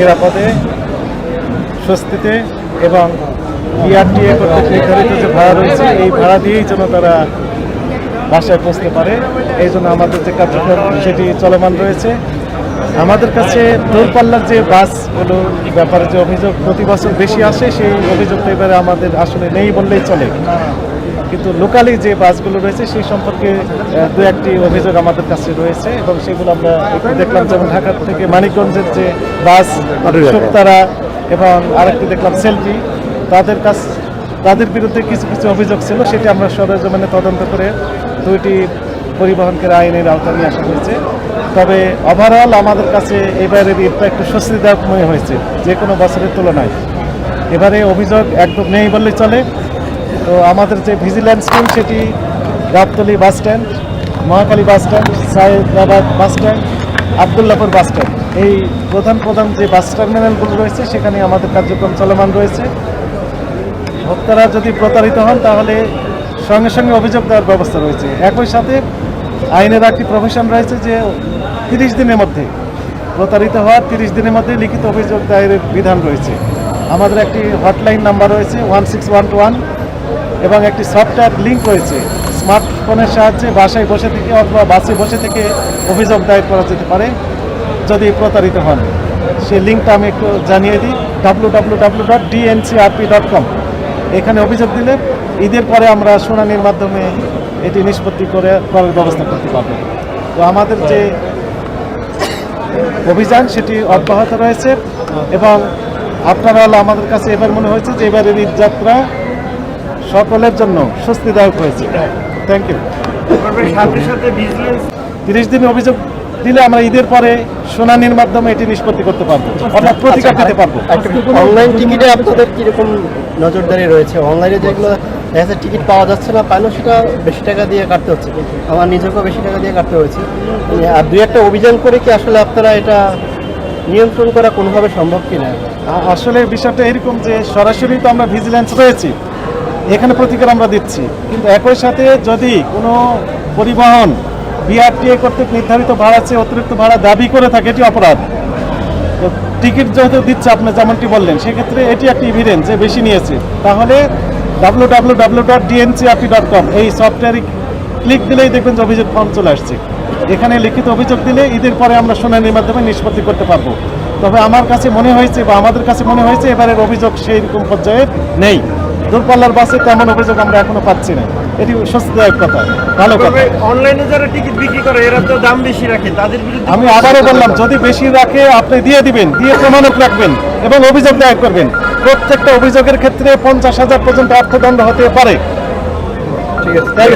নিরাপদে স্বস্তিতে এবং বিআরটিএ কর্তৃক নির্ধারিত যে ভাড়া রয়েছে এই ভাড়া দিয়েই যেন তারা বাসায় পৌঁছতে পারে, এই জন্য আমাদের যে কার্যক্রম সেটি চলমান রয়েছে। আমাদের কাছে দূরপাল্লার যে বাসগুলো ব্যাপারে যে অভিযোগ প্রতি বছর বেশি আসে, সেই অভিযোগ তো এবারে আমাদের আসলে নেই বললেই চলে, কিন্তু লোকালি যে বাসগুলো রয়েছে সেই সম্পর্কে দু একটি অভিযোগ আমাদের কাছে রয়েছে এবং সেগুলো আমরা একটু দেখলাম। যেমন ঢাকা থেকে মানিকগঞ্জের যে বাস শুকতারা এবং আরেকটি দেখলাম সেলফি, তাদের বিরুদ্ধে কিছু কিছু অভিযোগ ছিল, সেটি আমরা সরেজমিনে তদন্ত করে দুইটি পরিবহনকে আইনের আওতায় নিয়ে আসা হয়েছে। তবে ওভারঅল আমাদের কাছে এবারের ঈদটা একটু স্বস্তিদায়ক মনে হয়েছে যে কোনো বছরের তুলনায়। এবারে অভিযোগ একদম নেই বললেই চলে। তো আমাদের যে ভিজিল্যান্স টিম সেটি Gabtoli bus stand, Mohakhali bus stand, Saidabad bus stand, Abdullahpur bus stand, এই প্রধান প্রধান যে বাস টার্মিনালগুলো রয়েছে সেখানে আমাদের কার্যক্রম চলমান রয়েছে। ভোক্তারা যদি প্রতারিত হন তাহলে সঙ্গে সঙ্গে অভিযোগ দেওয়ার ব্যবস্থা রয়েছে। একই সাথে আইনের একটি প্রভিশন রয়েছে যে 30 দিনের মধ্যে প্রতারিত হওয়ার 30 দিনের মধ্যে লিখিত অভিযোগ দায়েরের বিধান রয়েছে। আমাদের একটি হটলাইন নাম্বার রয়েছে 16121 এবং একটি সফটওয়্যার লিঙ্ক রয়েছে। স্মার্টফোনের সাহায্যে বাসায় বসে থেকে অথবা বাসে বসে থেকে অভিযোগ দায়ের করা যেতে পারে যদি প্রতারিত হন। সেই লিঙ্কটা আমি একটু জানিয়ে দিই, www.dncrp.com। এখানে অভিযোগ দিলে ঈদের পরে আমরা শুনানির মাধ্যমে এটি নিষ্পত্তি করার ব্যবস্থা করতে পারবো। তো আমাদের যে অভিযান সেটি অব্যাহত রয়েছে এবং আপনারা আমাদের কাছে এবার মনে হয়েছে যে এবারের ঈদ যাত্রা সকলের জন্য স্বস্তিদায়ক হয়েছে। Thank you. 30 দিন অভিযোগ দিলে আমরা ঈদের পরে শুনানির মাধ্যমে এটি নিষ্পত্তি করতে পারবো, অর্থাৎ প্রতিকার দিতে পারবো। অনলাইন টিকিটে আপনাদের কিরকম নজরদারি রয়েছে? অনলাইনে যেগুলো দেখা যাচ্ছে টিকিট পাওয়া যাচ্ছে না, পাইলেও সেটা বেশি টাকা দিয়ে কাটতে হচ্ছে, আমার নিজেকেও বেশি টাকা দিয়ে কাটতে হয়েছে। আর দুই একটা অভিযান করে কি আসলে আপনারা এটা নিয়ন্ত্রণ করা কোনোভাবে সম্ভব কিনা? আসলে বিষয়টা এরকম যে সরাসরি তো আমরা ভিজিল্যান্স রয়েছি, এখানে প্রতিকার আমরা দিচ্ছি, কিন্তু একই সাথে যদি কোনো পরিবহন বিআরটিএ কর্তৃক নির্ধারিত ভাড়া চেয়ে অতিরিক্ত ভাড়া দাবি করে থাকে এটি অপরাধ। তো টিকিট যেহেতু দিচ্ছে আপনি যেমনটি বললেন, সেক্ষেত্রে এটি একটি এভিডেন্স যে বেশি নিয়েছে, তাহলে www.dncrp.com এই সফটওয়্যারে ক্লিক দিলেই দেখবেন যে অভিযোগ ফর্ম চলে আসছে। এখানে লিখিত অভিযোগ দিলে ঈদের পরে আমরা শুনানির মাধ্যমে নিষ্পত্তি করতে পারবো। তবে আমার কাছে মনে হয়েছে বা আমাদের কাছে মনে হয়েছে এবারের অভিযোগ সেই রকম পর্যায়ে নেই। দূরপাল্লার বাসে তেমন অভিযোগ আমরা এখনো পাচ্ছি না, এটি স্বস্তিদায়ক কথা, ভালো কথা। অনলাইনে যারা টিকিট বিক্রি করে এরা তো দাম বেশি রাখে, তাদের বিরুদ্ধে আমি আবারও বললাম, যদি বেশি রাখে আপনি দিয়ে দিবেন, দিয়ে প্রমাণক রাখবেন এবং অভিযোগ দায়ের করবেন। প্রত্যেকটা অভিযোগের ক্ষেত্রে 50,000 পর্যন্ত অর্থদণ্ড হতে পারে। ঠিক আছে।